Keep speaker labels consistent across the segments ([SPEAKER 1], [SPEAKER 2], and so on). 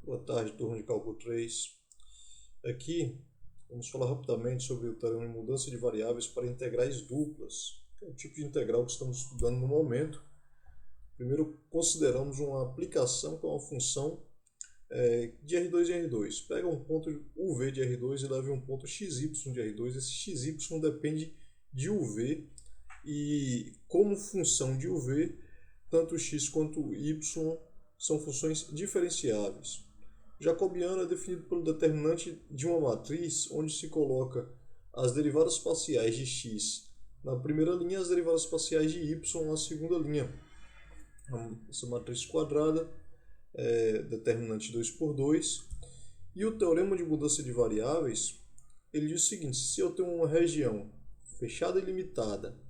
[SPEAKER 1] Boa tarde, turma de Cálculo 3. Aqui vamos falar rapidamente sobre o teorema de mudança de variáveis para integrais duplas, que é o tipo de integral que estamos estudando no momento. Primeiro consideramos uma aplicação com uma função de R2 em R2. Pega um ponto UV de R2 e leva um ponto XY de R2. Esse XY depende de UV e como função de UV, tanto x quanto y são funções diferenciáveis. Jacobiano é definido pelo determinante de uma matriz onde se coloca as derivadas parciais de x na primeira linha e as derivadas parciais de y na segunda linha. Essa matriz quadrada é determinante 2 por 2. E o teorema de mudança de variáveis, ele diz o seguinte: se eu tenho uma região fechada e limitada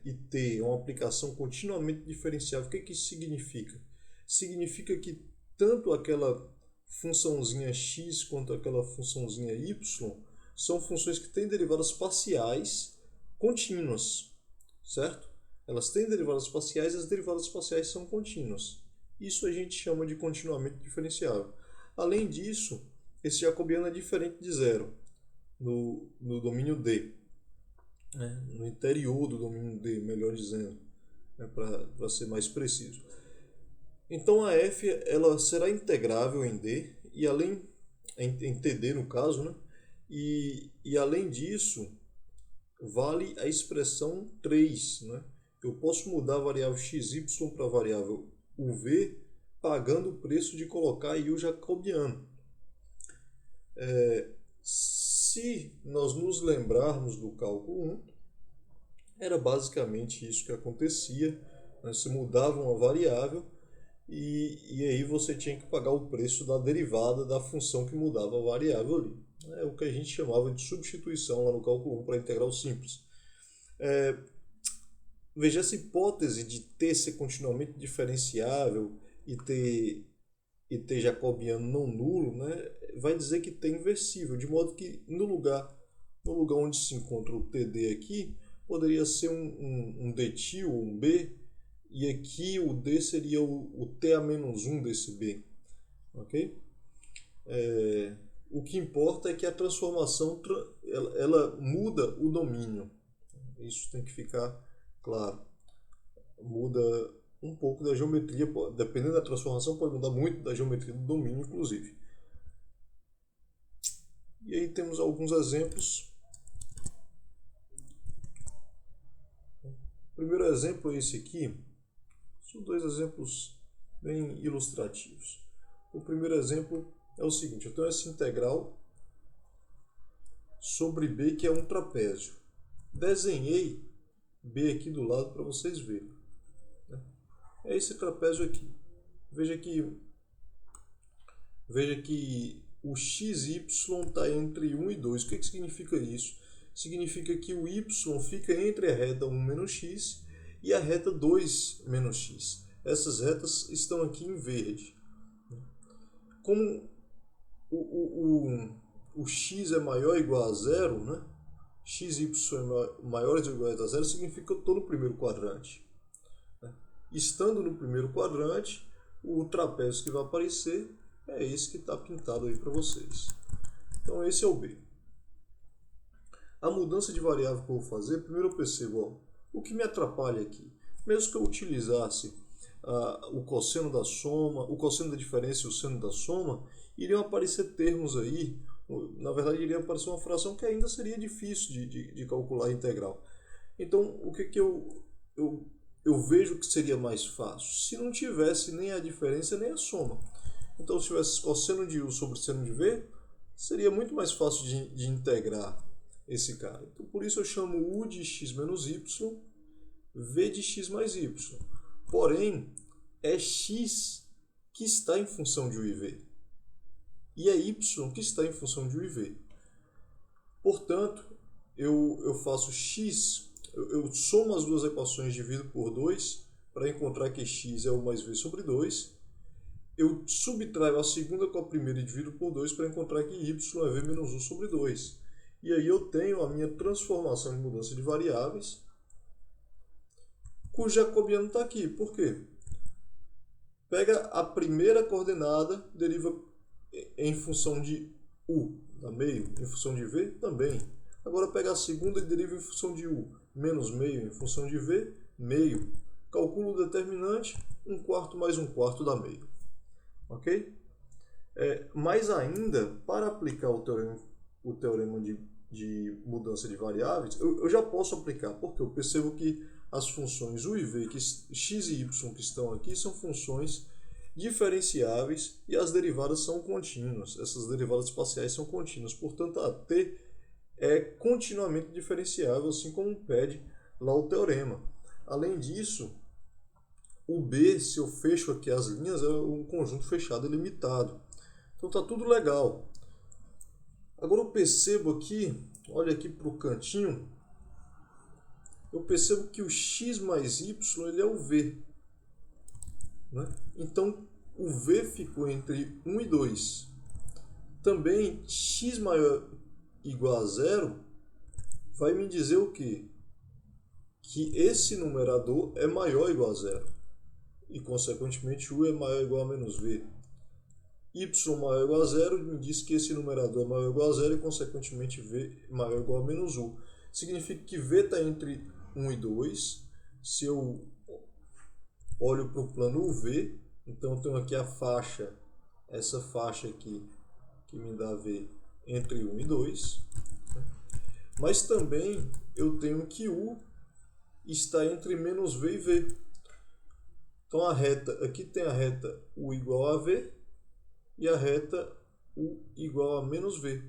[SPEAKER 1] e ter uma aplicação continuamente diferenciável, o que isso significa? Significa que tanto aquela funçãozinha x quanto aquela funçãozinha y são funções que têm derivadas parciais contínuas, certo? Elas têm derivadas parciais e as derivadas parciais são contínuas. Isso a gente chama de continuamente diferenciável. Além disso, esse jacobiano é diferente de zero no domínio D, no interior do domínio D, melhor dizendo, para ser mais preciso. Então a f ela será integrável em D e além em TD no caso, e além disso vale a expressão 3, Eu posso mudar a variável xy para a variável uv pagando o preço de colocar aí o jacobiano. Se nós nos lembrarmos do cálculo 1, era basicamente isso que acontecia, Você mudava uma variável e aí você tinha que pagar o preço da derivada da função que mudava a variável ali. É o que a gente chamava de substituição lá no cálculo 1 para integral simples. Veja, essa hipótese de t ser continuamente diferenciável e ter jacobiano não nulo, vai dizer que t é inversível, de modo que no lugar onde se encontra o td aqui, poderia ser um dt ou um b, e aqui o d seria o ta-1 desse b. Ok? O que importa é que a transformação ela muda o domínio. Isso tem que ficar claro. Muda um pouco da geometria, dependendo da transformação, pode mudar muito da geometria do domínio, inclusive. E aí temos alguns exemplos. O primeiro exemplo é esse aqui. São dois exemplos bem ilustrativos. O primeiro exemplo é o seguinte: eu tenho essa integral sobre B, que é um trapézio. Desenhei B aqui do lado para vocês verem. É esse trapézio aqui. Veja que o xy está entre 1 e 2. O que significa isso? Significa que o y fica entre a reta 1 menos x e a reta 2 menos x. Essas retas estão aqui em verde. Como o x é maior ou igual a zero, xy é maior ou igual a zero, significa que eu estou no primeiro quadrante. Estando no primeiro quadrante, o trapézio que vai aparecer é esse que está pintado aí para vocês. Então esse é o B. A mudança de variável que eu vou fazer, primeiro eu percebo, o que me atrapalha aqui. Mesmo que eu utilizasse o cosseno da soma, o cosseno da diferença e o seno da soma, iriam aparecer termos aí, na verdade iria aparecer uma fração que ainda seria difícil de calcular a integral. Então o que eu vejo que seria mais fácil? Se não tivesse nem a diferença nem a soma. Então se tivesse cosseno de u sobre seno de v, seria muito mais fácil de integrar esse cara. Então por isso eu chamo u de x menos y, v de x mais y. Porém, é x que está em função de u e v. E é y que está em função de u e v. Portanto, eu faço x, eu somo as duas equações, divido por 2, para encontrar que x é u mais v sobre 2. Eu subtraio a segunda com a primeira e divido por 2 para encontrar que y é v menos 1 sobre 2. E aí eu tenho a minha transformação de mudança de variáveis, cujo jacobiano está aqui. Por quê? Pega a primeira coordenada, deriva em função de u, dá meio, em função de v, também. Agora pega a segunda e deriva em função de u, menos meio em função de v, meio. Calcula o determinante, 1/4 mais 1/4 dá meio. Ok? Mais ainda, para aplicar o teorema de mudança de variáveis, eu já posso aplicar, porque eu percebo que as funções u e v, x e y que estão aqui, são funções diferenciáveis e as derivadas são contínuas. Essas derivadas parciais são contínuas, portanto a t é continuamente diferenciável, assim como pede lá o teorema. Além disso, o b, se eu fecho aqui as linhas, é um conjunto fechado ilimitado. Então está tudo legal. Agora eu percebo aqui, olha aqui para o cantinho, eu percebo que o x mais y ele é o v. Né? Então o v ficou entre 1 e 2. Também x maior igual a 0 vai me dizer o quê? Que esse numerador é maior ou igual a 0. E consequentemente u é maior ou igual a menos v. Y maior ou igual a 0 me diz que esse numerador é maior ou igual a 0 e consequentemente v maior ou igual a menos u. Significa que v está entre 1 e 2. Se eu olho para o plano UV, então eu tenho aqui a faixa, essa faixa aqui, que me dá V entre 1 e 2. Mas também eu tenho que U está entre menos V e V. Então a reta, aqui tem a reta U igual a V e a reta U igual a menos V.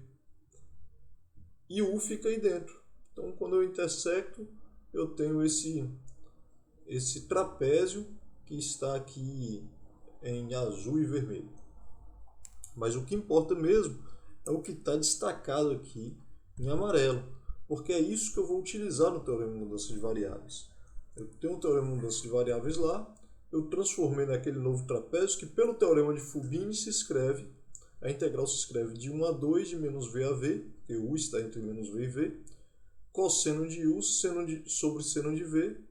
[SPEAKER 1] E U fica aí dentro. Então quando eu intersecto, eu tenho esse trapézio que está aqui em azul e vermelho. Mas o que importa mesmo é o que está destacado aqui em amarelo, porque é isso que eu vou utilizar no teorema de mudança de variáveis. Eu tenho um teorema de mudança de variáveis lá, eu transformei naquele novo trapézio que pelo teorema de Fubini a integral se escreve de 1 a 2 de menos v a v, porque u está entre menos v e v, cosseno de u sobre seno de v,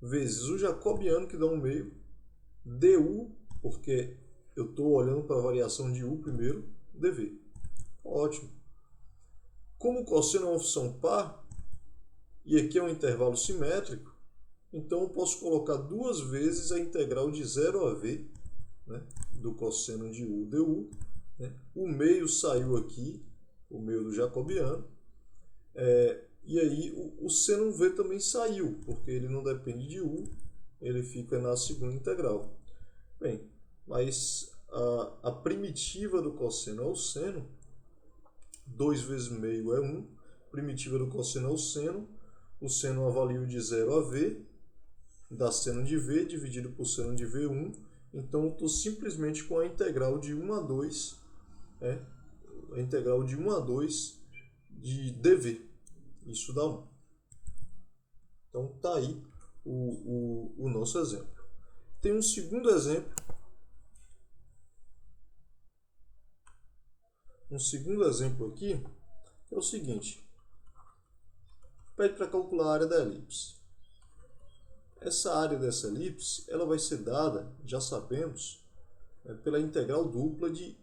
[SPEAKER 1] vezes o jacobiano, que dá 1/2, du, porque eu estou olhando para a variação de u primeiro, dv. Ótimo. Como o cosseno é uma função par, e aqui é um intervalo simétrico, então eu posso colocar duas vezes a integral de 0 a v, né, do cosseno de u du. Né? O meio saiu aqui, o meio do jacobiano. E aí o seno v também saiu, porque ele não depende de u, ele fica na segunda integral. Bem, mas a primitiva do cosseno é o seno, 2 vezes meio é 1, primitiva do cosseno é o seno avalio de 0 a v, dá seno de v dividido por seno de v1, então eu estou simplesmente com a integral de 1 a 2, a integral de 1 a 2 de dv, isso dá 1. Então está aí o nosso exemplo. Tem um segundo exemplo. Um segundo exemplo aqui é o seguinte. Pede para calcular a área da elipse. Essa área dessa elipse ela vai ser dada, já sabemos, pela integral dupla de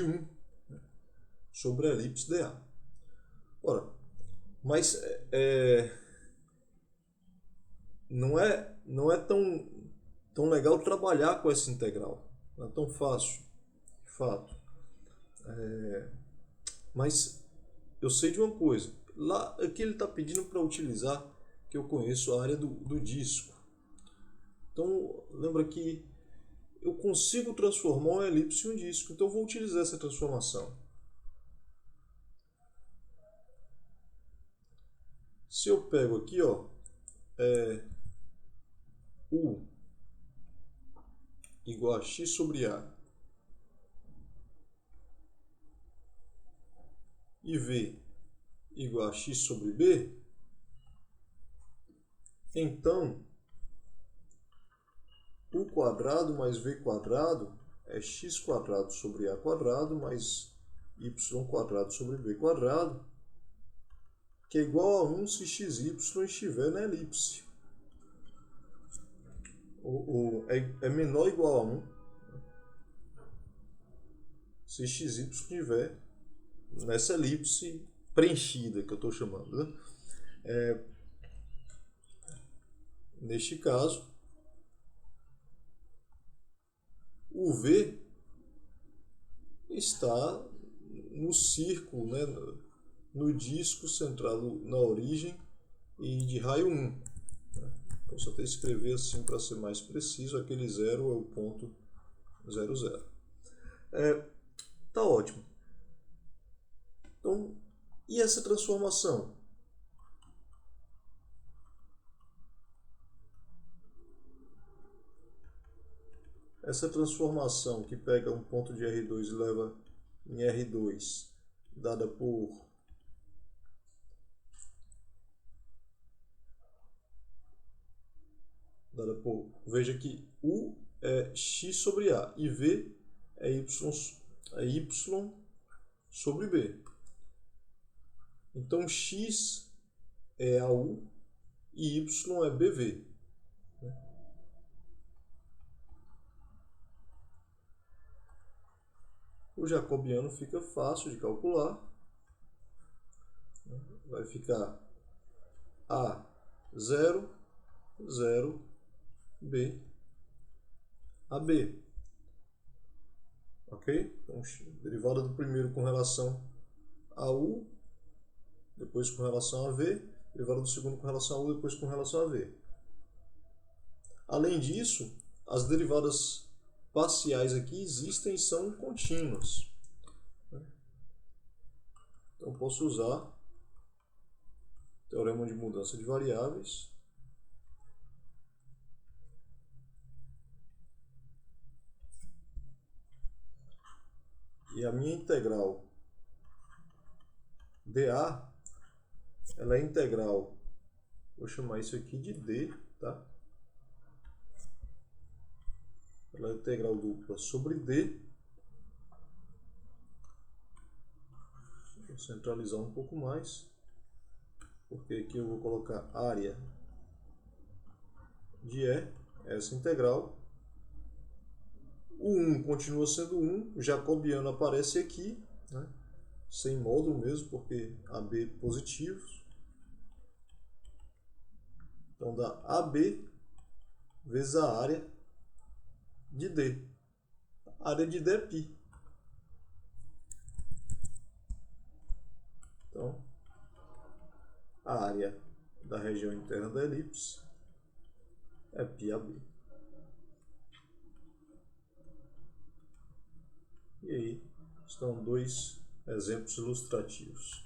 [SPEAKER 1] 1 sobre a elipse dA. Ora, mas não é tão legal trabalhar com essa integral. Não é tão fácil, de fato. Mas eu sei de uma coisa. Lá, aqui ele está pedindo para utilizar, que eu conheço, a área do disco. Então, lembra que eu consigo transformar uma elipse em um disco. Então, eu vou utilizar essa transformação. Se eu pego aqui, ó, U igual a x sobre A e V igual a x sobre B, então U quadrado mais V quadrado é x quadrado sobre A quadrado mais y quadrado sobre B quadrado, que é igual a 1 se xy estiver na elipse. é menor ou igual a 1 se xy estiver nessa elipse preenchida que eu estou chamando, né? Neste caso, o V está no círculo, né, no disco centrado na origem e de raio 1. Posso até escrever assim para ser mais preciso, aquele 0 é o ponto 0, 0. Tá ótimo. Então, e essa transformação? Essa transformação que pega um ponto de R2 e leva em R2, dada por veja que U é x sobre A e V é y sobre B. Então x é AU e y é BV. O jacobiano fica fácil de calcular. Vai ficar A 0, 0, B, AB. Ok? Então, derivada do primeiro com relação a U, depois com relação a V, derivada do segundo com relação a U, depois com relação a V. Além disso, as derivadas parciais aqui existem e são contínuas. Então, posso usar o teorema de mudança de variáveis. E a minha integral dA, ela é integral, vou chamar isso aqui de D, tá? Ela é integral dupla sobre D. Vou centralizar um pouco mais, porque aqui eu vou colocar área de E, essa integral. O 1 continua sendo 1, o jacobiano aparece aqui, né? Sem módulo mesmo, porque AB positivos. Então dá AB vezes a área de D. A área de D é π. Então, a área da região interna da elipse é πAB. E aí estão dois exemplos ilustrativos.